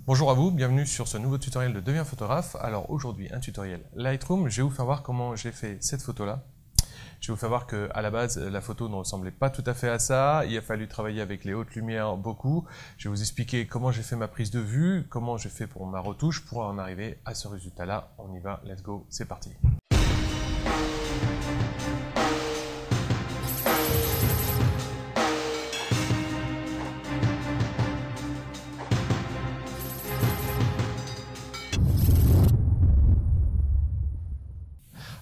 Bonjour à vous, bienvenue sur ce nouveau tutoriel de Deviens photographe. Alors aujourd'hui un tutoriel Lightroom, je vais vous faire voir comment j'ai fait cette photo là. Je vais vous faire voir qu'à la base la photo ne ressemblait pas tout à fait à ça, il a fallu travailler avec les hautes lumières beaucoup. Je vais vous expliquer comment j'ai fait ma prise de vue, comment j'ai fait pour ma retouche pour en arriver à ce résultat là. On y va, let's go, c'est parti.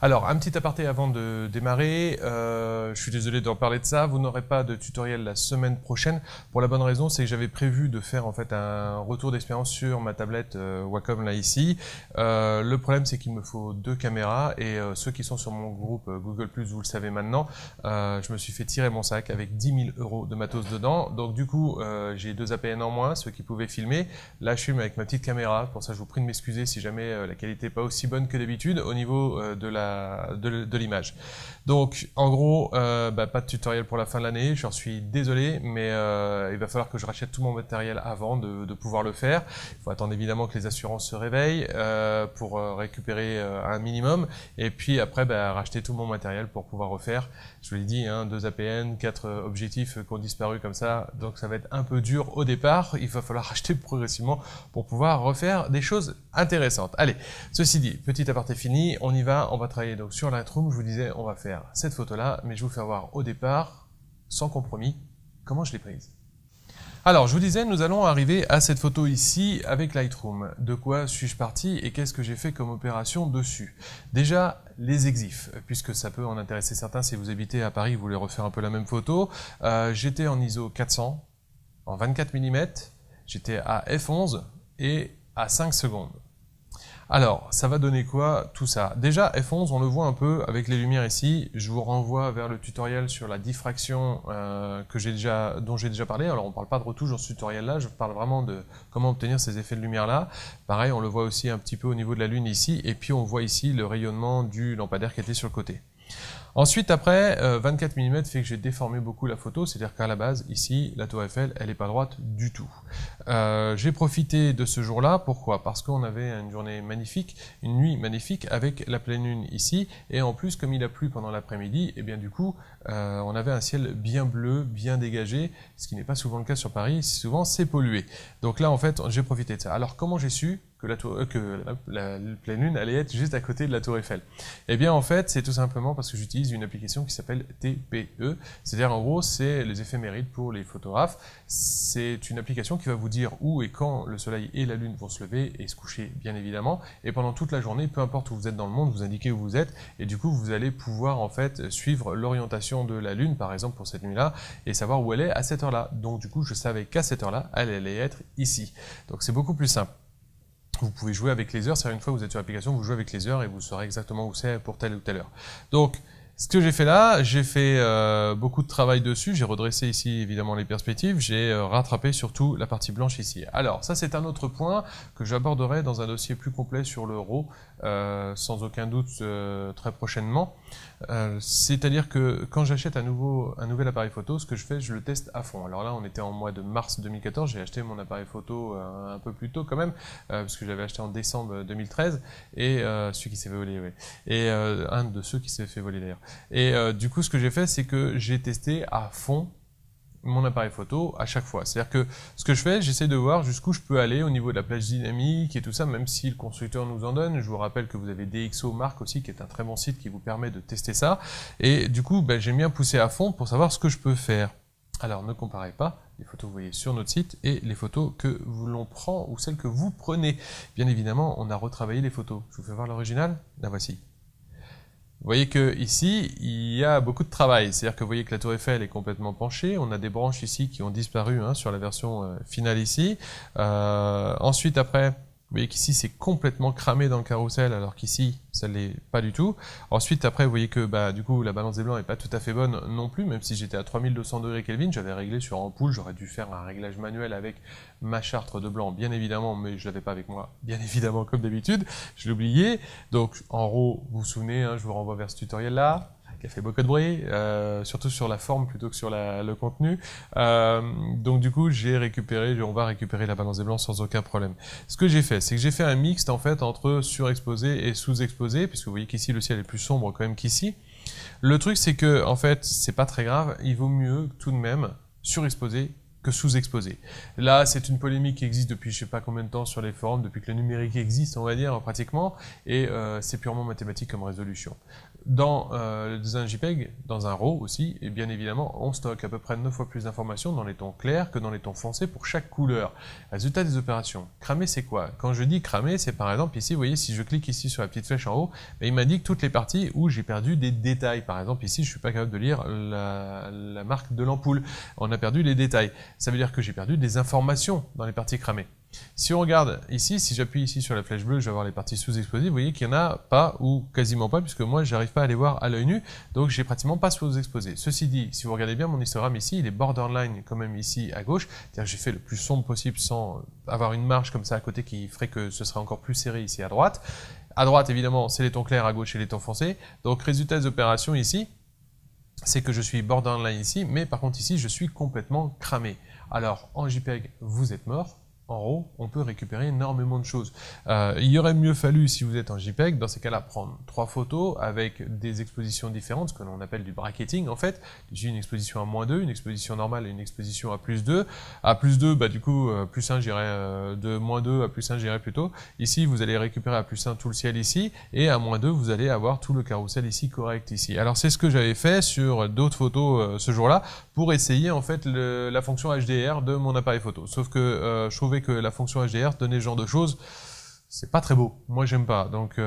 Alors, un petit aparté avant de démarrer, je suis désolé d'en parler de ça, vous n'aurez pas de tutoriel la semaine prochaine, pour la bonne raison, c'est que j'avais prévu de faire en fait un retour d'expérience sur ma tablette Wacom là ici. Le problème c'est qu'il me faut deux caméras, et ceux qui sont sur mon groupe Google+, vous le savez maintenant, je me suis fait tirer mon sac avec 10 000 € de matos dedans, donc du coup j'ai deux APN en moins, ceux qui pouvaient filmer. Là je filme avec ma petite caméra, pour ça je vous prie de m'excuser si jamais la qualité n'est pas aussi bonne que d'habitude au niveau de l'image. Donc en gros, pas de tutoriel pour la fin de l'année, j'en suis désolé, mais il va falloir que je rachète tout mon matériel avant de pouvoir le faire. Il faut attendre évidemment que les assurances se réveillent pour récupérer un minimum, et puis après racheter tout mon matériel pour pouvoir refaire. Je vous l'ai dit, hein, 2 APN, 4 objectifs qui ont disparu comme ça, donc ça va être un peu dur au départ, il va falloir racheter progressivement pour pouvoir refaire des choses intéressantes. Allez, ceci dit, petit aparté fini, on y va, on va travailler donc sur Lightroom. Je vous disais, on va faire cette photo là, mais je vais vous faire voir au départ, sans compromis, comment je l'ai prise. Alors, je vous disais, nous allons arriver à cette photo ici avec Lightroom. De quoi suis-je parti et qu'est-ce que j'ai fait comme opération dessus? Déjà, les exifs, puisque ça peut en intéresser certains si vous habitez à Paris, vous voulez refaire un peu la même photo. J'étais en ISO 400, en 24 mm, j'étais à f11 et à 5 secondes. Alors, ça va donner quoi tout ça? Déjà, f11, on le voit un peu avec les lumières ici. Je vous renvoie vers le tutoriel sur la diffraction dont j'ai déjà parlé. Alors, on ne parle pas de retouche dans ce tutoriel-là, je parle vraiment de comment obtenir ces effets de lumière-là. Pareil, on le voit aussi un petit peu au niveau de la lune ici, et puis on voit ici le rayonnement du lampadaire qui était sur le côté. Ensuite, après, 24 mm fait que j'ai déformé beaucoup la photo, c'est-à-dire qu'à la base, ici, la tour Eiffel, elle n'est pas droite du tout. J'ai profité de ce jour-là, pourquoi? Parce qu'on avait une journée magnifique, une nuit magnifique, avec la pleine lune ici, et en plus, comme il a plu pendant l'après-midi, et bien du coup, on avait un ciel bien bleu, bien dégagé, ce qui n'est pas souvent le cas sur Paris, souvent c'est pollué. Donc là, en fait, j'ai profité de ça. Alors, comment j'ai su que la pleine lune allait être juste à côté de la tour Eiffel? Eh bien en fait c'est tout simplement parce que j'utilise une application qui s'appelle TPE, c'est-à-dire en gros c'est les éphémérides pour les photographes. C'est une application qui va vous dire où et quand le soleil et la lune vont se lever et se coucher bien évidemment, et pendant toute la journée, peu importe où vous êtes dans le monde, vous indiquez où vous êtes, et du coup vous allez pouvoir en fait suivre l'orientation de la lune par exemple pour cette nuit-là, et savoir où elle est à cette heure-là. Donc du coup je savais qu'à cette heure-là elle allait être ici. Donc c'est beaucoup plus simple. Vous pouvez jouer avec les heures, c'est-à-dire une fois que vous êtes sur l'application, vous jouez avec les heures et vous saurez exactement où c'est pour telle ou telle heure. Donc, ce que j'ai fait là, j'ai fait beaucoup de travail dessus, j'ai redressé ici évidemment les perspectives, j'ai rattrapé surtout la partie blanche ici. Alors, ça c'est un autre point que j'aborderai dans un dossier plus complet sur le RAW, sans aucun doute très prochainement. C'est-à-dire que quand j'achète un nouvel appareil photo, ce que je fais, je le teste à fond. Alors là, on était en mois de mars 2014, j'ai acheté mon appareil photo un peu plus tôt quand même, parce que j'avais acheté en décembre 2013, et celui qui s'est fait voler, oui. Et un de ceux qui s'est fait voler d'ailleurs. Et du coup, ce que j'ai fait, c'est que j'ai testé à fond mon appareil photo à chaque fois. C'est-à-dire que ce que je fais, j'essaie de voir jusqu'où je peux aller au niveau de la plage dynamique et tout ça, même si le constructeur nous en donne. Je vous rappelle que vous avez DxO Mark aussi, qui est un très bon site qui vous permet de tester ça. Et du coup, j'aime bien pousser à fond pour savoir ce que je peux faire. Alors, ne comparez pas les photos que vous voyez sur notre site et les photos que l'on prend ou celles que vous prenez. Bien évidemment, on a retravaillé les photos. Je vous fais voir l'original. La voici. Vous voyez que ici, il y a beaucoup de travail, c'est-à-dire que vous voyez que la tour Eiffel est complètement penchée, on a des branches ici qui ont disparu sur la version finale ici. Ensuite, après, vous voyez qu'ici c'est complètement cramé dans le carrousel, alors qu'ici ça ne l'est pas du tout. Ensuite, après, vous voyez que du coup la balance des blancs n'est pas tout à fait bonne non plus, même si j'étais à 3200 degrés Kelvin, j'avais réglé sur ampoule, j'aurais dû faire un réglage manuel avec ma charte de blanc, bien évidemment, mais je ne l'avais pas avec moi, bien évidemment, comme d'habitude, je l'ai oublié. Donc en RAW, vous vous souvenez, je vous renvoie vers ce tutoriel-là. qui a fait beaucoup de bruit, surtout sur la forme plutôt que sur le contenu. Donc du coup, on va récupérer la balance des blancs sans aucun problème. Ce que j'ai fait, c'est que j'ai fait un mixte en fait entre surexposé et sous-exposé, puisque vous voyez qu'ici le ciel est plus sombre quand même qu'ici. Le truc, c'est que en fait, c'est pas très grave, il vaut mieux tout de même surexposer que sous-exposé. Là, c'est une polémique qui existe depuis je sais pas combien de temps sur les forums, depuis que le numérique existe, on va dire, pratiquement, et c'est purement mathématique comme résolution. Dans un JPEG, dans un RAW aussi, et bien évidemment, on stocke à peu près 9 fois plus d'informations dans les tons clairs que dans les tons foncés pour chaque couleur. Résultat des opérations. Cramer, c'est quoi? Quand je dis cramer, c'est par exemple ici, vous voyez, si je clique ici sur la petite flèche en haut, il m'indique toutes les parties où j'ai perdu des détails. Par exemple, ici, je suis pas capable de lire la marque de l'ampoule. On a perdu les détails. Ça veut dire que j'ai perdu des informations dans les parties cramées. Si on regarde ici, si j'appuie ici sur la flèche bleue, je vais avoir les parties sous-exposées. Vous voyez qu'il n'y en a pas ou quasiment pas, puisque moi, j'arrive pas à les voir à l'œil nu, donc j'ai pratiquement pas sous-exposé. Ceci dit, si vous regardez bien mon histogramme ici, il est borderline quand même ici à gauche, c'est-à-dire que j'ai fait le plus sombre possible sans avoir une marge comme ça à côté qui ferait que ce serait encore plus serré ici à droite. À droite, évidemment, c'est les tons clairs, à gauche, c'est les tons foncés. Donc, résultat des opérations ici, c'est que je suis borderline ici, mais par contre ici, je suis complètement cramé. Alors, en JPEG, vous êtes mort. En RAW, on peut récupérer énormément de choses. Il aurait mieux fallu, si vous êtes en JPEG, dans ces cas-là, prendre 3 photos avec des expositions différentes, ce que l'on appelle du bracketing en fait. J'ai une exposition à -2, une exposition normale et une exposition à +2. À +2, bah du coup, +1, j'irai de -2 à +1, j'irai plutôt. Ici, vous allez récupérer à +1 tout le ciel ici, et à -2, vous allez avoir tout le carrousel ici correct ici. Alors c'est ce que j'avais fait sur d'autres photos ce jour-là, pour essayer en fait la fonction HDR de mon appareil photo. Sauf que je trouvais que la fonction HDR donnait ce genre de choses, c'est pas très beau. Moi, j'aime pas. Donc,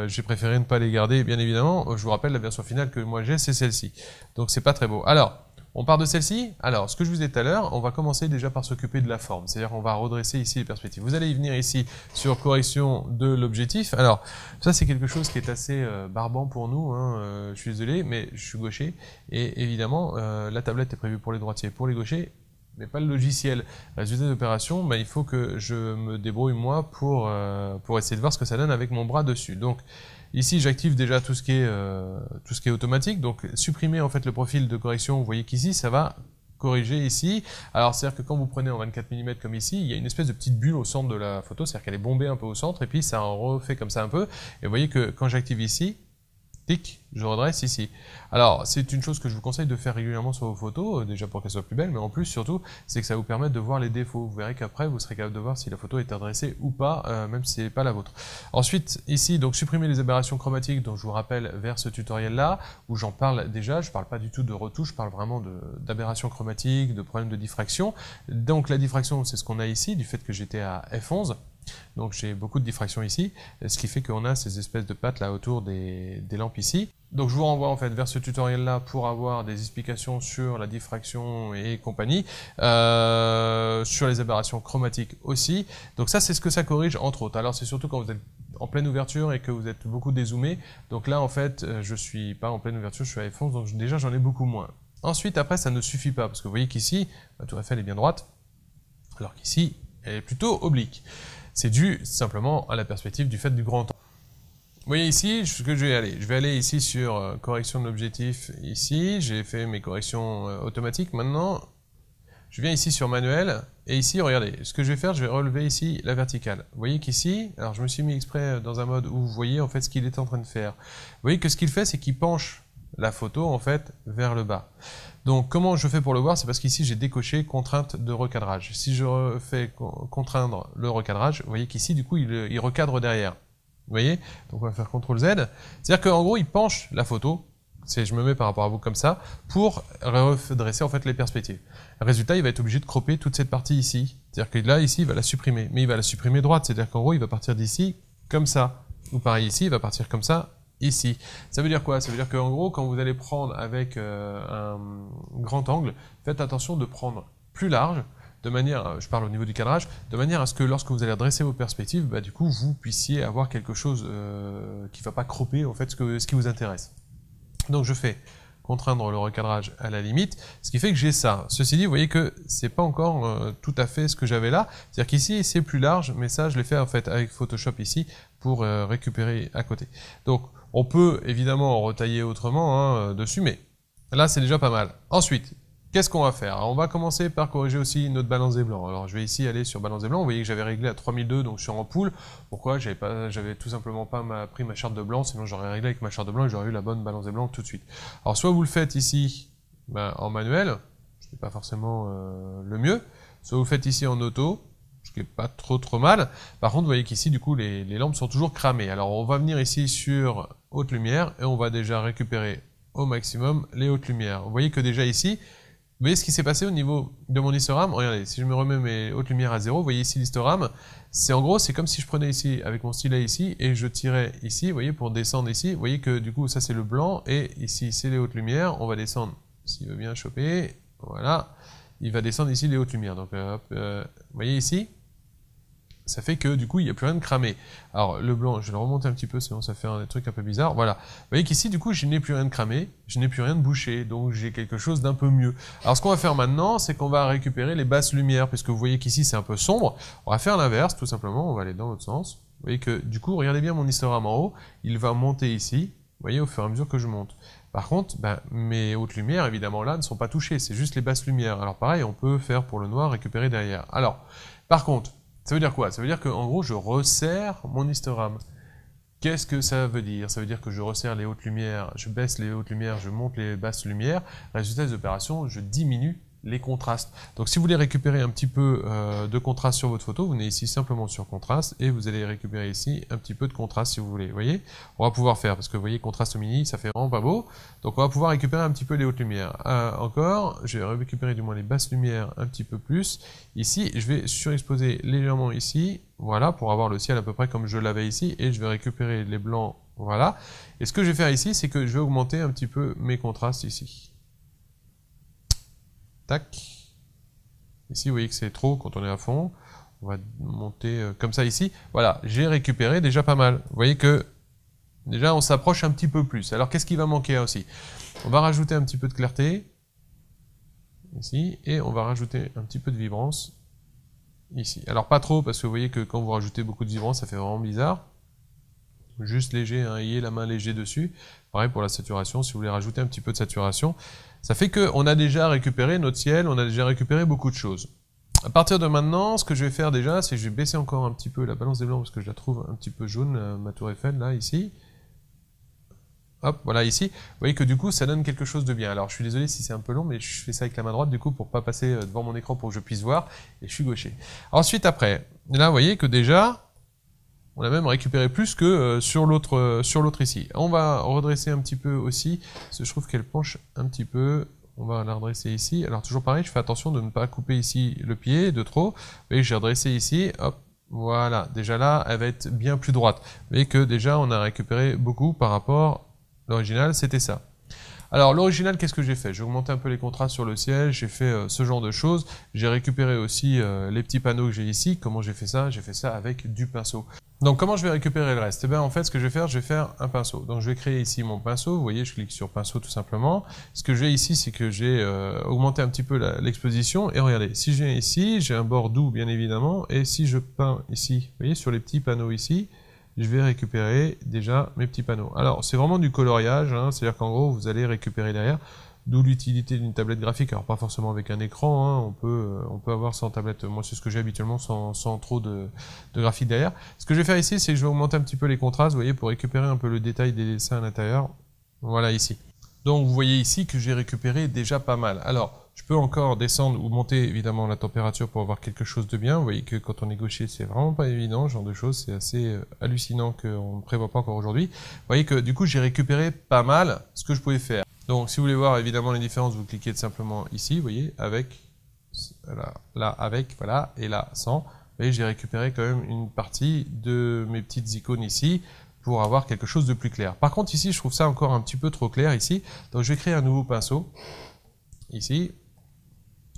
j'ai préféré ne pas les garder. Bien évidemment, je vous rappelle, la version finale que moi j'ai, c'est celle-ci. Donc, c'est pas très beau. Alors, on part de celle-ci. Alors, ce que je vous ai dit tout à l'heure, on va commencer déjà par s'occuper de la forme. C'est-à-dire, on va redresser ici les perspectives. Vous allez y venir ici sur correction de l'objectif. Alors, ça, c'est quelque chose qui est assez barbant pour nous. Hein. Je suis désolé, mais je suis gaucher. Et évidemment, la tablette est prévue pour les droitiers, pour les gauchers, mais pas le logiciel. Résultat d'opération, bah, il faut que je me débrouille moi pour essayer de voir ce que ça donne avec mon bras dessus. Donc ici j'active déjà tout ce qui est automatique. Donc supprimer en fait le profil de correction, vous voyez qu'ici ça va corriger ici. Alors c'est-à-dire que quand vous prenez en 24 mm comme ici, il y a une espèce de petite bulle au centre de la photo, c'est-à-dire qu'elle est bombée un peu au centre et puis ça en refait comme ça un peu. Et vous voyez que quand j'active ici, tic, je redresse ici. Alors, c'est une chose que je vous conseille de faire régulièrement sur vos photos, déjà pour qu'elles soient plus belles, mais en plus, surtout, c'est que ça vous permet de voir les défauts. Vous verrez qu'après, vous serez capable de voir si la photo est redressée ou pas, même si ce n'est pas la vôtre. Ensuite, ici, donc supprimer les aberrations chromatiques, dont je vous rappelle vers ce tutoriel-là, où j'en parle déjà, je ne parle pas du tout de retouche, je parle vraiment d'aberrations chromatiques, de problèmes de diffraction. Donc, la diffraction, c'est ce qu'on a ici, du fait que j'étais à f11. Donc j'ai beaucoup de diffraction ici, ce qui fait qu'on a ces espèces de pattes là autour des lampes ici. Donc je vous renvoie en fait vers ce tutoriel là pour avoir des explications sur la diffraction et compagnie, sur les aberrations chromatiques aussi. Donc ça c'est ce que ça corrige entre autres. Alors c'est surtout quand vous êtes en pleine ouverture et que vous êtes beaucoup dézoomé. Donc là en fait je suis pas en pleine ouverture, je suis à f11, donc déjà j'en ai beaucoup moins. Ensuite après ça ne suffit pas parce que vous voyez qu'ici la tour Eiffel est bien droite, alors qu'ici elle est plutôt oblique. C'est dû simplement à la perspective du fait du grand angle. Vous voyez ici ce que je vais aller ici sur correction de l'objectif ici, j'ai fait mes corrections automatiques. Maintenant je viens ici sur manuel et ici regardez, ce que je vais faire, je vais relever ici la verticale. Vous voyez qu'ici, alors je me suis mis exprès dans un mode où vous voyez en fait ce qu'il est en train de faire. Vous voyez que ce qu'il fait, c'est qu'il penche la photo en fait vers le bas. Donc comment je fais pour le voir? C'est parce qu'ici j'ai décoché contrainte de recadrage. Si je fais contraindre le recadrage, vous voyez qu'ici du coup il recadre derrière. Vous voyez? Donc on va faire CTRL Z. C'est-à-dire qu'en gros il penche la photo, je me mets par rapport à vous comme ça, pour redresser en fait les perspectives. Résultat, il va être obligé de cropper toute cette partie ici. C'est-à-dire que là, ici, il va la supprimer. Mais il va la supprimer droite, c'est-à-dire qu'en gros il va partir d'ici comme ça. Ou pareil ici, il va partir comme ça. Ici. Ça veut dire quoi? Ça veut dire qu'en gros, quand vous allez prendre avec un grand angle, faites attention de prendre plus large, de manière, je parle au niveau du cadrage, de manière à ce que lorsque vous allez redresser vos perspectives, bah, du coup, vous puissiez avoir quelque chose qui ne va pas cropper en fait ce qui vous intéresse. Donc je fais contraindre le recadrage à la limite, ce qui fait que j'ai ça. Ceci dit, vous voyez que c'est pas encore tout à fait ce que j'avais là, c'est-à-dire qu'ici c'est plus large, mais ça je l'ai fait en fait avec Photoshop ici pour récupérer à côté. Donc On peut évidemment retailler autrement dessus, mais là c'est déjà pas mal. Ensuite, qu'est-ce qu'on va faire? On va commencer par corriger aussi notre balance des blancs. Alors je vais ici aller sur balance des blancs. Vous voyez que j'avais réglé à 3002, donc je suis en pool. Pourquoi? J'avais tout simplement pas pris ma charte de blanc, sinon j'aurais réglé avec ma charte de blanc et j'aurais eu la bonne balance des blancs tout de suite. Alors soit vous le faites ici en manuel, ce qui n'est pas forcément le mieux, soit vous le faites ici en auto, ce qui n'est pas trop mal. Par contre, vous voyez qu'ici, du coup, les lampes sont toujours cramées. Alors on va venir ici sur haute lumière et on va déjà récupérer au maximum les hautes lumières. Vous voyez que déjà ici, vous voyez ce qui s'est passé au niveau de mon histogramme? Regardez, si je me remets mes hautes lumières à 0, vous voyez ici l'histogramme, c'est en gros, c'est comme si je prenais ici, avec mon stylet ici, et je tirais ici, vous voyez, pour descendre ici, vous voyez que du coup, ça c'est le blanc, et ici c'est les hautes lumières, on va descendre, s'il veut bien choper, voilà, il va descendre ici les hautes lumières, donc hop, vous voyez ici, ça fait que du coup il n'y a plus rien de cramé. Alors le blanc, je vais le remonter un petit peu, sinon ça fait un truc un peu bizarre. Voilà. Vous voyez qu'ici du coup je n'ai plus rien de cramé, je n'ai plus rien de bouché, donc j'ai quelque chose d'un peu mieux. Alors ce qu'on va faire maintenant, c'est qu'on va récupérer les basses lumières, puisque vous voyez qu'ici c'est un peu sombre. On va faire l'inverse, tout simplement, on va aller dans l'autre sens. Vous voyez que du coup, regardez bien mon histogramme en haut, il va monter ici, vous voyez, au fur et à mesure que je monte. Par contre, mes hautes lumières, évidemment là, ne sont pas touchées, c'est juste les basses lumières. Alors pareil, on peut faire pour le noir, récupérer derrière. Alors, par contre, ça veut dire quoi? Ça veut dire qu'en gros, je resserre mon histogramme. Qu'est-ce que ça veut dire? Ça veut dire que je resserre les hautes lumières, je baisse les hautes lumières, je monte les basses lumières. Résultat des opérations, je diminue les contrastes. Donc si vous voulez récupérer un petit peu de contraste sur votre photo, vous venez ici simplement sur contraste et vous allez récupérer ici un petit peu de contraste si vous voulez. Vous voyez, on va pouvoir faire, parce que vous voyez, contraste au mini, ça fait vraiment pas beau. Donc on va pouvoir récupérer un petit peu les hautes lumières. Encore, je vais récupérer du moins les basses lumières un petit peu plus. Ici, je vais surexposer légèrement ici, voilà, pour avoir le ciel à peu près comme je l'avais ici, et je vais récupérer les blancs, voilà. Et ce que je vais faire ici, c'est que je vais augmenter un petit peu mes contrastes ici. Tac. Ici, vous voyez que c'est trop quand on est à fond. On va monter comme ça ici. Voilà, j'ai récupéré déjà pas mal. Vous voyez que déjà, on s'approche un petit peu plus. Alors, qu'est-ce qui va manquer aussi? On va rajouter un petit peu de clarté ici, et on va rajouter un petit peu de vibrance ici. Alors, pas trop, parce que vous voyez que quand vous rajoutez beaucoup de vibrance, ça fait vraiment bizarre. Juste léger, hein, ayez la main léger dessus. Pareil pour la saturation, si vous voulez rajouter un petit peu de saturation. Ça fait qu'on a déjà récupéré notre ciel, on a déjà récupéré beaucoup de choses. À partir de maintenant, ce que je vais faire déjà, c'est que je vais baisser encore un petit peu la balance des blancs, parce que je la trouve un petit peu jaune, ma tour Eiffel, là, ici. Hop, voilà, ici. Vous voyez que du coup, ça donne quelque chose de bien. Alors, je suis désolé si c'est un peu long, mais je fais ça avec la main droite, du coup, pour pas passer devant mon écran pour que je puisse voir, et je suis gaucher. Ensuite, après, là, vous voyez que déjà, on a même récupéré plus que sur l'autre ici. On va redresser un petit peu aussi, parce que je trouve qu'elle penche un petit peu. On va la redresser ici. Alors toujours pareil, je fais attention de ne pas couper ici le pied de trop. Vous voyez, j'ai redressé ici, hop, voilà. Déjà là, elle va être bien plus droite. Vous voyez que déjà, on a récupéré beaucoup par rapport à l'original, c'était ça. Alors l'original, qu'est-ce que j'ai fait? J'ai augmenté un peu les contrastes sur le ciel, j'ai fait ce genre de choses. J'ai récupéré aussi les petits panneaux que j'ai ici. Comment j'ai fait ça? J'ai fait ça avec du pinceau. Donc comment je vais récupérer le reste? Eh bien en fait ce que je vais faire un pinceau. Donc je vais créer ici mon pinceau, vous voyez je clique sur pinceau tout simplement. Ce que j'ai ici c'est que j'ai augmenté un petit peu l'exposition et regardez, si j'ai ici, j'ai un bord doux bien évidemment et si je peins ici, vous voyez sur les petits panneaux ici, je vais récupérer déjà mes petits panneaux. Alors c'est vraiment du coloriage, hein, c'est-à-dire qu'en gros vous allez récupérer derrière. D'où l'utilité d'une tablette graphique, alors pas forcément avec un écran, hein, on peut avoir sans tablette, moi c'est ce que j'ai habituellement sans trop de graphique derrière. Ce que je vais faire ici, c'est que je vais augmenter un petit peu les contrastes, vous voyez, pour récupérer un peu le détail des dessins à l'intérieur, voilà ici. Donc vous voyez ici que j'ai récupéré déjà pas mal. Alors, je peux encore descendre ou monter évidemment la température pour avoir quelque chose de bien. Vous voyez que quand on est gaucher, c'est vraiment pas évident, ce genre de choses, c'est assez hallucinant qu'on ne prévoit pas encore aujourd'hui. Vous voyez que du coup j'ai récupéré pas mal ce que je pouvais faire. Donc si vous voulez voir évidemment les différences, vous cliquez simplement ici, vous voyez, avec, là avec, voilà, et là sans. Vous voyez, j'ai récupéré quand même une partie de mes petites icônes ici pour avoir quelque chose de plus clair. Par contre ici, je trouve ça encore un petit peu trop clair ici, donc je vais créer un nouveau pinceau, ici,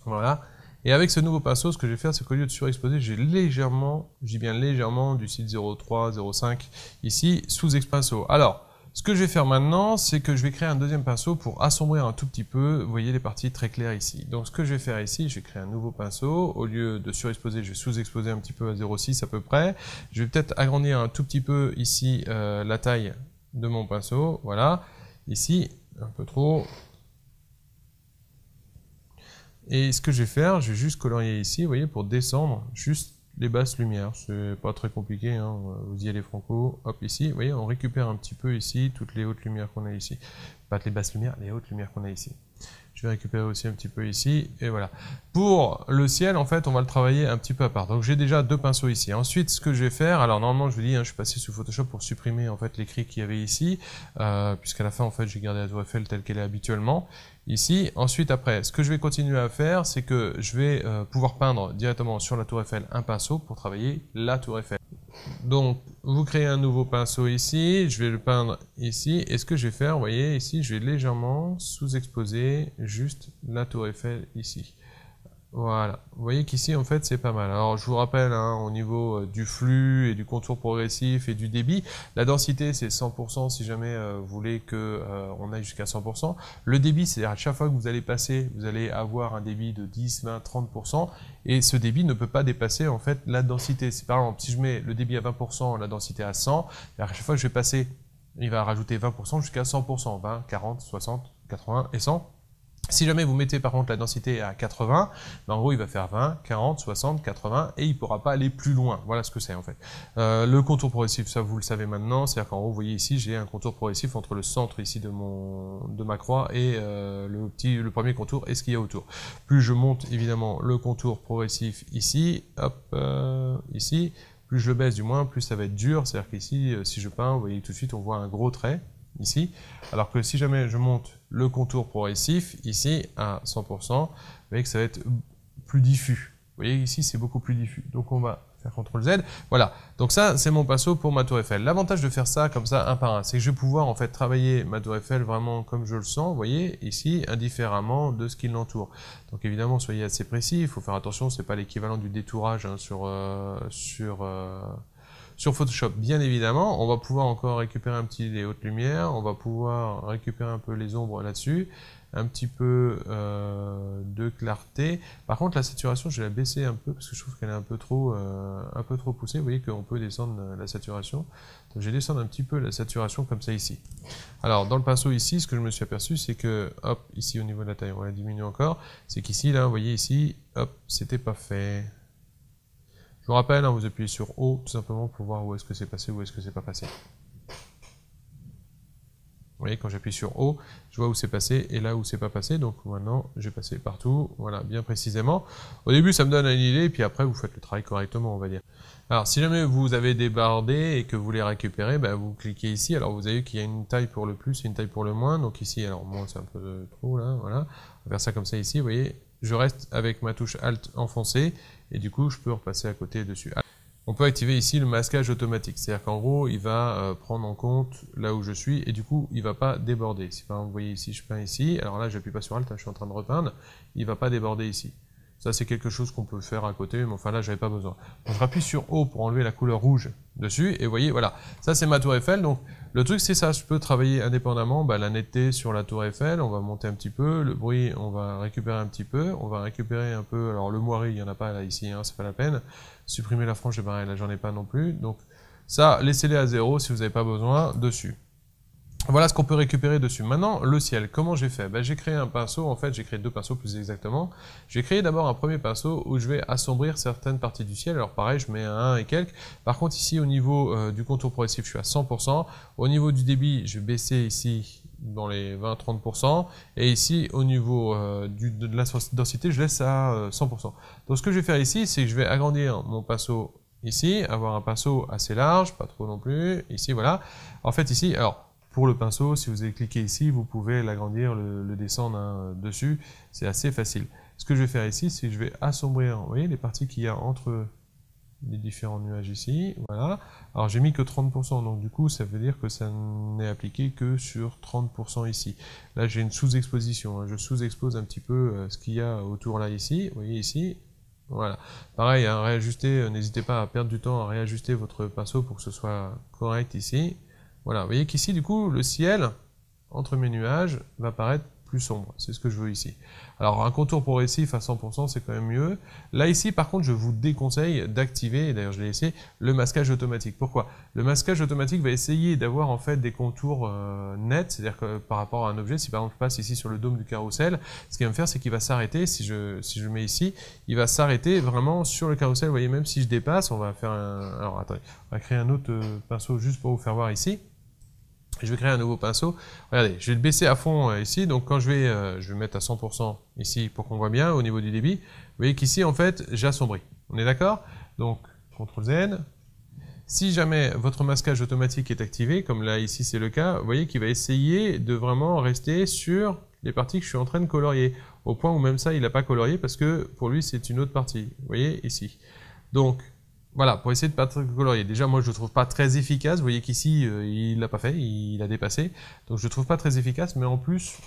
voilà. Et avec ce nouveau pinceau, ce que je vais faire, c'est qu'au lieu de surexposer, j'ai légèrement, je dis bien légèrement, du style 0,3, 0,5, ici, sous-pinceau. Alors, ce que je vais faire maintenant, c'est que je vais créer un deuxième pinceau pour assombrir un tout petit peu, vous voyez les parties très claires ici. Donc ce que je vais faire ici, je vais créer un nouveau pinceau, au lieu de surexposer, je vais sous-exposer un petit peu à 0,6 à peu près. Je vais peut-être agrandir un tout petit peu ici la taille de mon pinceau, voilà, ici, un peu trop. Et ce que je vais faire, je vais juste colorier ici, vous voyez, pour descendre juste les basses lumières. C'est pas très compliqué, hein. Vous y allez franco, hop, ici, vous voyez, on récupère un petit peu ici toutes les hautes lumières qu'on a ici. Pas les basses lumières, les hautes lumières qu'on a ici. Je vais récupérer aussi un petit peu ici, et voilà. Pour le ciel, en fait, on va le travailler un petit peu à part. Donc j'ai déjà 2 pinceaux ici. Ensuite, ce que je vais faire, alors normalement, je vous dis, hein, je suis passé sous Photoshop pour supprimer en fait l'écrit qu'il y avait ici, puisqu'à la fin, en fait, j'ai gardé la tour Eiffel telle qu'elle est habituellement. Ici, ensuite après, ce que je vais continuer à faire, c'est que je vais pouvoir peindre directement sur la tour Eiffel un pinceau pour travailler la tour Eiffel. Donc, vous créez un nouveau pinceau ici, je vais le peindre ici, et ce que je vais faire, vous voyez, ici, je vais légèrement sous-exposer juste la tour Eiffel ici. Voilà, vous voyez qu'ici en fait c'est pas mal. Alors je vous rappelle, hein, au niveau du flux et du contour progressif et du débit, la densité c'est 100% si jamais vous voulez que on aille jusqu'à 100%. Le débit, c'est-à-dire à chaque fois que vous allez passer, vous allez avoir un débit de 10, 20, 30%, et ce débit ne peut pas dépasser en fait la densité. Si par exemple, si je mets le débit à 20%, la densité à 100, à chaque fois que je vais passer, il va rajouter 20% jusqu'à 100%, 20, 40, 60, 80 et 100. Si jamais vous mettez par contre la densité à 80, ben en gros il va faire 20, 40, 60, 80 et il ne pourra pas aller plus loin. Voilà ce que c'est en fait. Le contour progressif, ça vous le savez maintenant, c'est-à-dire qu'en gros vous voyez ici j'ai un contour progressif entre le centre ici de ma croix et le premier contour et ce qu'il y a autour. Plus je monte évidemment le contour progressif ici, hop, ici, plus je le baisse du moins, plus ça va être dur, c'est-à-dire qu'ici si je peins, vous voyez tout de suite on voit un gros trait ici, alors que si jamais je monte le contour progressif ici à 100%, vous voyez que ça va être plus diffus. Vous voyez ici c'est beaucoup plus diffus. Donc on va faire CTRL Z. Voilà. Donc ça c'est mon pinceau pour ma tour Eiffel. L'avantage de faire ça comme ça un par un, c'est que je vais pouvoir en fait travailler ma tour Eiffel vraiment comme je le sens. Vous voyez ici indifféremment de ce qui l'entoure. Donc évidemment soyez assez précis. Il faut faire attention. C'est pas l'équivalent du détourage hein, sur Photoshop, bien évidemment, on va pouvoir encore récupérer un petit les hautes lumières, on va pouvoir récupérer un peu les ombres là-dessus, un petit peu de clarté. Par contre, la saturation, je vais la baisser un peu parce que je trouve qu'elle est un peu trop poussée. Vous voyez qu'on peut descendre la saturation. Donc, je vais descendre un petit peu la saturation comme ça ici. Alors, dans le pinceau ici, ce que je me suis aperçu, c'est que, hop, ici au niveau de la taille, on va la diminuer encore. C'est qu'ici, là, vous voyez ici, hop, c'était pas fait. Je vous rappelle, hein, vous appuyez sur O tout simplement pour voir où est-ce que c'est passé, où est-ce que c'est pas passé. Vous voyez, quand j'appuie sur O, je vois où c'est passé et là où c'est pas passé. Donc maintenant, j'ai passé partout, voilà, bien précisément. Au début, ça me donne une idée, et puis après, vous faites le travail correctement, on va dire. Alors, si jamais vous avez débordé et que vous voulez récupérer, ben, vous cliquez ici. Alors, vous avez vu qu'il y a une taille pour le plus et une taille pour le moins. Donc ici, alors moins, c'est un peu trop là, voilà. On va faire ça comme ça ici, vous voyez. Je reste avec ma touche Alt enfoncée et du coup je peux repasser à côté dessus. On peut activer ici le masquage automatique, c'est-à-dire qu'en gros il va prendre en compte là où je suis et du coup il va pas déborder. Si par exemple vous voyez ici je peins ici, alors là j'appuie pas sur Alt, hein, je suis en train de repeindre, il va pas déborder ici. Ça c'est quelque chose qu'on peut faire à côté, mais enfin là j'avais pas besoin. Donc je rappuie sur O pour enlever la couleur rouge dessus et vous voyez voilà, ça c'est ma tour Eiffel. Donc le truc c'est ça, je peux travailler indépendamment, la netteté sur la tour Eiffel, on va monter un petit peu, le bruit on va récupérer un petit peu, on va récupérer un peu, alors le moiré il y en a pas là ici, hein, c'est pas la peine, supprimer la frange, pareil, là j'en ai pas non plus, donc ça laissez-les à 0 si vous n'avez pas besoin dessus. Voilà ce qu'on peut récupérer dessus. Maintenant, le ciel, comment j'ai fait? J'ai créé un pinceau, en fait j'ai créé 2 pinceaux plus exactement. J'ai créé d'abord un premier pinceau où je vais assombrir certaines parties du ciel. Alors pareil, je mets un 1 et quelques. Par contre ici au niveau du contour progressif, je suis à 100%. Au niveau du débit, je vais baisser ici dans les 20-30%. Et ici au niveau de la densité, je laisse à 100%. Donc ce que je vais faire ici, c'est que je vais agrandir mon pinceau ici, avoir un pinceau assez large, pas trop non plus. Ici voilà. En fait ici, alors... Pour le pinceau, si vous avez cliqué ici, vous pouvez l'agrandir, le descendre hein, dessus, c'est assez facile. Ce que je vais faire ici, c'est que je vais assombrir, vous voyez, les parties qu'il y a entre les différents nuages ici, voilà. Alors j'ai mis que 30%, donc du coup, ça veut dire que ça n'est appliqué que sur 30% ici. Là, j'ai une sous-exposition, hein, je sous-expose un petit peu ce qu'il y a autour là ici, vous voyez ici. Voilà. Pareil, hein, réajuster, n'hésitez pas à perdre du temps à réajuster votre pinceau pour que ce soit correct ici. Voilà, vous voyez qu'ici, du coup, le ciel, entre mes nuages, va paraître plus sombre. C'est ce que je veux ici. Alors un contour progressif à 100%, c'est quand même mieux. Là ici, par contre, je vous déconseille d'activer, et d'ailleurs je l'ai laissé, le masquage automatique. Pourquoi? Le masquage automatique va essayer d'avoir en fait des contours nets, c'est-à-dire que par rapport à un objet, si par exemple je passe ici sur le dôme du carrousel, ce qu'il va me faire, c'est qu'il va s'arrêter, si je le mets ici, il va s'arrêter vraiment sur le carrousel. Vous voyez, même si je dépasse, on va faire un... Alors attendez, on va créer un autre pinceau juste pour vous faire voir ici. Je vais créer un nouveau pinceau. Regardez, je vais le baisser à fond ici. Donc quand je vais mettre à 100% ici pour qu'on voit bien au niveau du débit. Vous voyez qu'ici, en fait, j'assombris. On est d'accord? Donc, CTRL Z. Si jamais votre masquage automatique est activé, comme là ici c'est le cas, vous voyez qu'il va essayer de vraiment rester sur les parties que je suis en train de colorier. Au point où même ça, il n'a pas colorié parce que pour lui, c'est une autre partie. Vous voyez ici. Donc, voilà, pour essayer de ne pas colorier. Déjà, moi, je ne le trouve pas très efficace. Vous voyez qu'ici, il l'a pas fait, il a dépassé. Donc, je ne le trouve pas très efficace, mais en plus,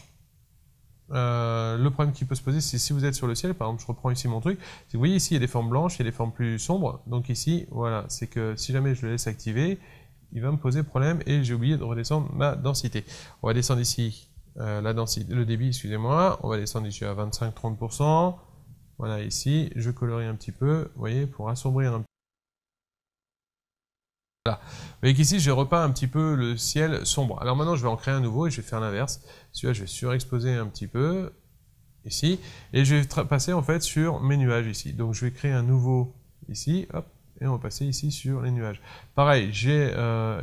le problème qui peut se poser, c'est si vous êtes sur le ciel, par exemple, je reprends ici mon truc, c'est que vous voyez ici, il y a des formes blanches, il y a des formes plus sombres. Donc ici, voilà, c'est que si jamais je le laisse activer, il va me poser problème et j'ai oublié de redescendre ma densité. On va descendre ici la densité, le débit, excusez-moi. On va descendre ici à 25-30%. Voilà, ici, je colorie un petit peu, vous voyez, pour assombrir un petit peu. Voilà. Vous voyez qu'ici, j'ai repeint un petit peu le ciel sombre. Alors maintenant, je vais en créer un nouveau et je vais faire l'inverse. Celui-là, je vais surexposer un petit peu, ici, et je vais passer en fait sur mes nuages ici. Donc, je vais créer un nouveau ici, hop, et on va passer ici sur les nuages. Pareil, j'ai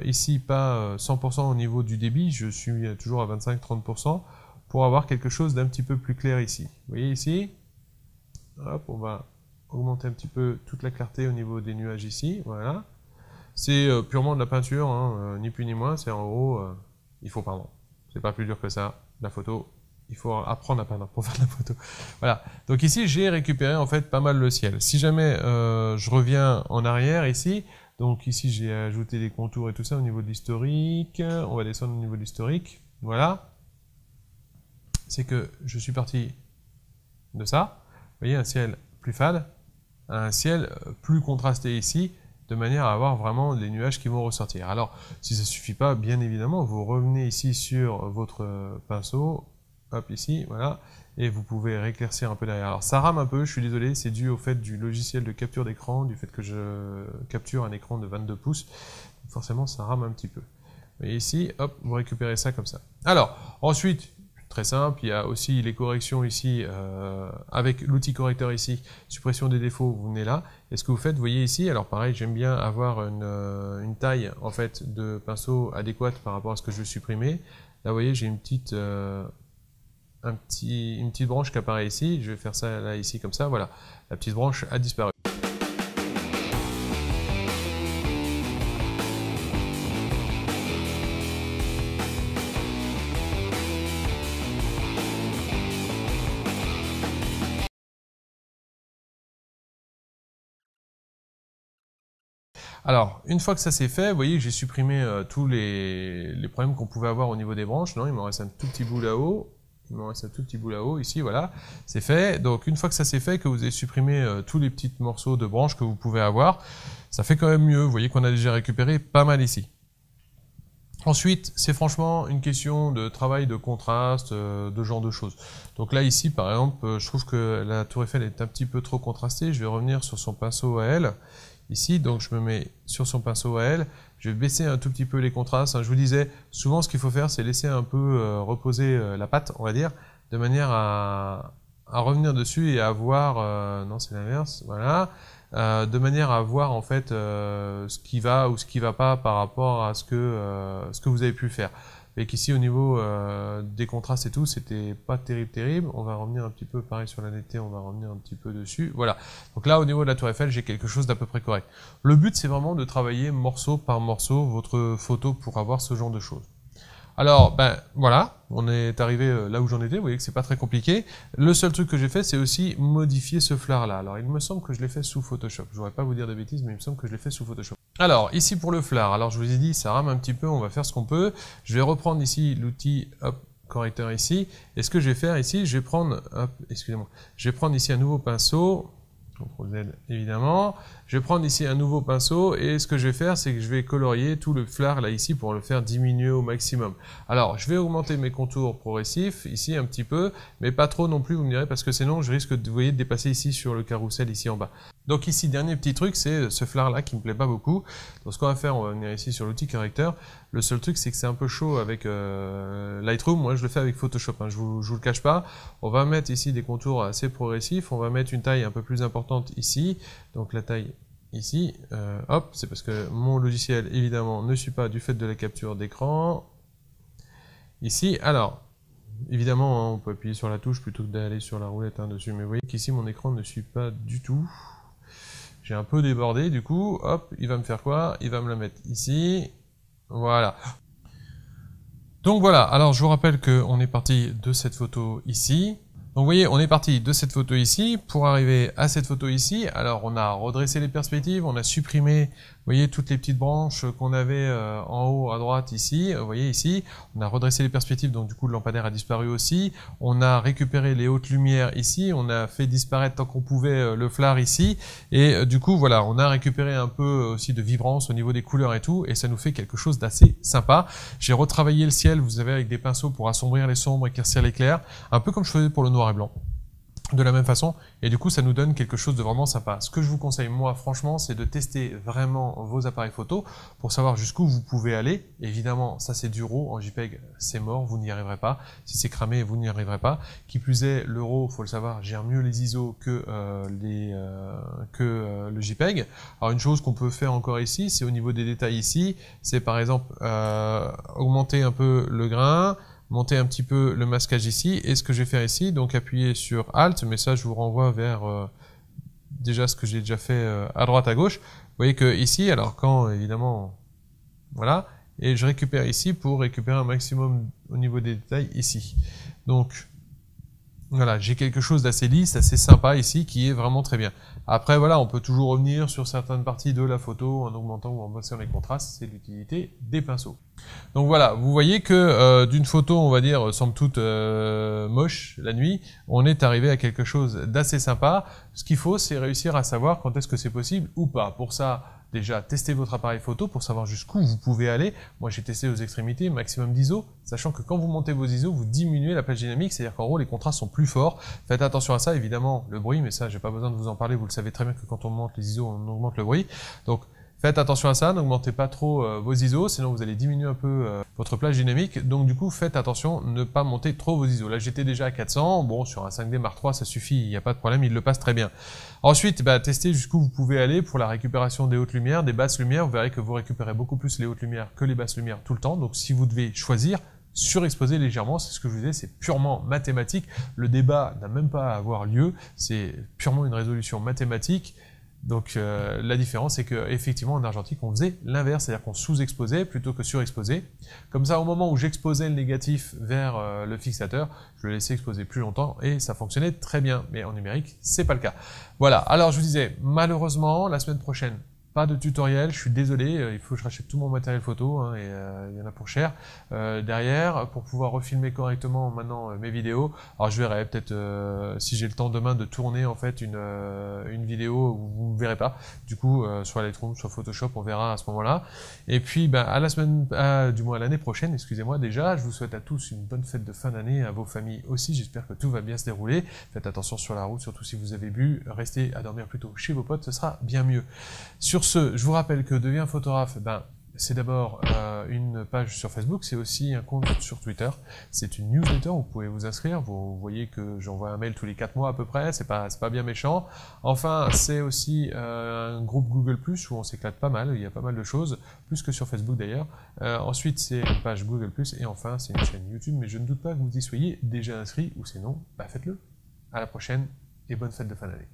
ici pas 100% au niveau du débit, je suis toujours à 25-30% pour avoir quelque chose d'un petit peu plus clair ici. Vous voyez ici, hop, on va augmenter un petit peu toute la clarté au niveau des nuages ici, voilà. C'est purement de la peinture, hein, ni plus ni moins, c'est en gros, il faut peindre. C'est pas plus dur que ça, la photo, il faut apprendre à peindre pour faire de la photo. Voilà, donc ici j'ai récupéré en fait pas mal le ciel. Si jamais je reviens en arrière ici, donc ici j'ai ajouté des contours et tout ça au niveau de l'historique, on va descendre au niveau de l'historique, voilà. C'est que je suis parti de ça, vous voyez un ciel plus fade, un ciel plus contrasté ici, de manière à avoir vraiment des nuages qui vont ressortir. Alors, si ça ne suffit pas, bien évidemment, vous revenez ici sur votre pinceau, hop ici, voilà, et vous pouvez rééclaircir un peu derrière. Alors, ça rame un peu, je suis désolé, c'est dû au fait du logiciel de capture d'écran, du fait que je capture un écran de 22 pouces, forcément, ça rame un petit peu. Et ici, hop, vous récupérez ça comme ça. Alors, ensuite, très simple, il y a aussi les corrections ici, avec l'outil correcteur ici, suppression des défauts, vous venez là, et ce que vous faites, vous voyez ici, alors pareil, j'aime bien avoir une taille en fait de pinceau adéquate par rapport à ce que je veux supprimer. Là, vous voyez, j'ai une petite branche qui apparaît ici, je vais faire ça là, ici, comme ça, voilà, la petite branche a disparu. Alors, une fois que ça c'est fait, vous voyez que j'ai supprimé tous les problèmes qu'on pouvait avoir au niveau des branches. Non, il m'en reste un tout petit bout là-haut. Il m'en reste un tout petit bout là-haut, ici, voilà. C'est fait. Donc, une fois que ça c'est fait, que vous avez supprimé tous les petits morceaux de branches que vous pouvez avoir, ça fait quand même mieux. Vous voyez qu'on a déjà récupéré pas mal ici. Ensuite, c'est franchement une question de travail de contraste, de genre de choses. Donc là, ici, par exemple, je trouve que la tour Eiffel est un petit peu trop contrastée. Je vais revenir sur son pinceau à elle. Ici, donc je me mets sur son pinceau à elle, je vais baisser un tout petit peu les contrastes. Je vous disais, souvent ce qu'il faut faire, c'est laisser un peu reposer la pâte, on va dire, de manière à revenir dessus et à voir, non c'est l'inverse, voilà, de manière à voir en fait ce qui va ou ce qui va pas par rapport à ce que vous avez pu faire. Et qu'ici au niveau des contrastes et tout, c'était pas terrible. On va revenir un petit peu, pareil sur la netteté, on va revenir un petit peu dessus. Voilà. Donc là, au niveau de la tour Eiffel, j'ai quelque chose d'à peu près correct. Le but, c'est vraiment de travailler morceau par morceau votre photo pour avoir ce genre de choses. Alors, ben voilà, on est arrivé là où j'en étais, vous voyez que c'est pas très compliqué. Le seul truc que j'ai fait, c'est aussi modifier ce fard-là. Alors, il me semble que je l'ai fait sous Photoshop. Je voudrais pas vous dire de bêtises, mais il me semble que je l'ai fait sous Photoshop. Alors, ici pour le fard, alors je vous ai dit, ça rame un petit peu, on va faire ce qu'on peut. Je vais reprendre ici l'outil, hop, correcteur ici. Et ce que je vais faire ici, je vais prendre, hop, excusez-moi, je vais prendre ici un nouveau pinceau. CTRL Z évidemment. Je vais prendre ici un nouveau pinceau et ce que je vais faire, c'est que je vais colorier tout le flard là ici pour le faire diminuer au maximum. Alors, je vais augmenter mes contours progressifs ici un petit peu, mais pas trop non plus, vous me direz, parce que sinon je risque de, vous voyez, de dépasser ici sur le carrousel ici en bas. Donc ici, dernier petit truc, c'est ce flard là qui me plaît pas beaucoup. Donc ce qu'on va faire, on va venir ici sur l'outil correcteur. Le seul truc, c'est que c'est un peu chaud avec Lightroom. Moi, je le fais avec Photoshop, hein, je vous le cache pas. On va mettre ici des contours assez progressifs. On va mettre une taille un peu plus importante ici. Donc la taille ici, hop, c'est parce que mon logiciel, évidemment, ne suit pas du fait de la capture d'écran. Ici, alors, évidemment, hein, on peut appuyer sur la touche plutôt que d'aller sur la roulette dessus. Mais vous voyez qu'ici, mon écran ne suit pas du tout. J'ai un peu débordé, du coup, hop, il va me faire quoi? Il va me la mettre ici. Voilà. Donc voilà, alors je vous rappelle qu'on est parti de cette photo ici. Donc vous voyez, on est parti de cette photo ici pour arriver à cette photo ici. Alors on a redressé les perspectives, on a supprimé, vous voyez, toutes les petites branches qu'on avait en haut à droite ici. Vous voyez ici, on a redressé les perspectives, donc du coup le lampadaire a disparu aussi. On a récupéré les hautes lumières ici, on a fait disparaître tant qu'on pouvait le flard ici. Et du coup voilà, on a récupéré un peu aussi de vibrance au niveau des couleurs et tout, et ça nous fait quelque chose d'assez sympa. J'ai retravaillé le ciel, vous savez, avec des pinceaux pour assombrir les sombres, éclaircir les clairs, un peu comme je faisais pour le noir et blanc, de la même façon, et du coup ça nous donne quelque chose de vraiment sympa. Ce que je vous conseille moi franchement, c'est de tester vraiment vos appareils photo pour savoir jusqu'où vous pouvez aller. Évidemment ça c'est du RAW, en JPEG c'est mort, vous n'y arriverez pas, si c'est cramé vous n'y arriverez pas. Qui plus est, le RAW, faut le savoir, gère mieux les ISO que le JPEG. Alors une chose qu'on peut faire encore ici, c'est au niveau des détails ici, c'est par exemple augmenter un peu le grain, monter un petit peu le masquage ici, et ce que je vais faire ici, donc appuyer sur Alt, mais ça je vous renvoie vers déjà ce que j'ai déjà fait à droite à gauche. Vous voyez que ici, alors quand évidemment, voilà, et je récupère ici pour récupérer un maximum au niveau des détails ici. Donc voilà, j'ai quelque chose d'assez lisse, assez sympa ici, qui est vraiment très bien. Après voilà, on peut toujours revenir sur certaines parties de la photo en augmentant ou en baissant les contrastes, c'est l'utilité des pinceaux. Donc voilà, vous voyez que d'une photo, on va dire, somme toute moche la nuit, on est arrivé à quelque chose d'assez sympa. Ce qu'il faut, c'est réussir à savoir quand est-ce que c'est possible ou pas. Pour ça, déjà, testez votre appareil photo pour savoir jusqu'où vous pouvez aller. Moi, j'ai testé aux extrémités, maximum d'ISO, sachant que quand vous montez vos ISO, vous diminuez la plage dynamique, c'est-à-dire qu'en gros, les contrastes sont plus forts. Faites attention à ça, évidemment, le bruit, mais ça, j'ai pas besoin de vous en parler, vous le savez très bien que quand on monte les ISO, on augmente le bruit. Donc, faites attention à ça, n'augmentez pas trop vos ISO, sinon vous allez diminuer un peu votre plage dynamique. Donc du coup, faites attention, ne pas monter trop vos ISO. Là, j'étais déjà à 400. Bon, sur un 5D Mark III, ça suffit, il n'y a pas de problème, il le passe très bien. Ensuite, testez jusqu'où vous pouvez aller pour la récupération des hautes lumières, des basses lumières. Vous verrez que vous récupérez beaucoup plus les hautes lumières que les basses lumières tout le temps. Donc si vous devez choisir, surexposer légèrement, c'est ce que je vous disais, c'est purement mathématique. Le débat n'a même pas à avoir lieu, c'est purement une résolution mathématique. Donc la différence, c'est que effectivement en argentique, on faisait l'inverse, c'est-à-dire qu'on sous-exposait plutôt que surexposait. Comme ça, au moment où j'exposais le négatif vers le fixateur, je le laissais exposer plus longtemps et ça fonctionnait très bien. Mais en numérique, c'est pas le cas. Voilà. Alors je vous disais, malheureusement, la semaine prochaine, pas de tutoriel, je suis désolé, il faut que je rachète tout mon matériel photo, hein, et il y en a pour cher derrière, pour pouvoir refilmer correctement maintenant mes vidéos. Alors je verrai peut-être si j'ai le temps demain de tourner en fait une vidéo où vous ne verrez pas, du coup sur Lightroom, sur Photoshop, on verra à ce moment-là. Et puis à la semaine, du moins à l'année prochaine, excusez-moi déjà, je vous souhaite à tous une bonne fête de fin d'année, à vos familles aussi, j'espère que tout va bien se dérouler. Faites attention sur la route, surtout si vous avez bu, restez à dormir plutôt chez vos potes, ce sera bien mieux. Sur ce, je vous rappelle que Deviens photographe, c'est d'abord une page sur Facebook, c'est aussi un compte sur Twitter, c'est une newsletter, vous pouvez vous inscrire, vous voyez que j'envoie un mail tous les 4 mois à peu près, c'est pas bien méchant. Enfin, c'est aussi un groupe Google+, où on s'éclate pas mal, il y a pas mal de choses, plus que sur Facebook d'ailleurs. Ensuite, c'est une page Google+, et enfin, c'est une chaîne YouTube, mais je ne doute pas que vous y soyez déjà inscrit, ou sinon, faites-le. À la prochaine, et bonne fête de fin d'année.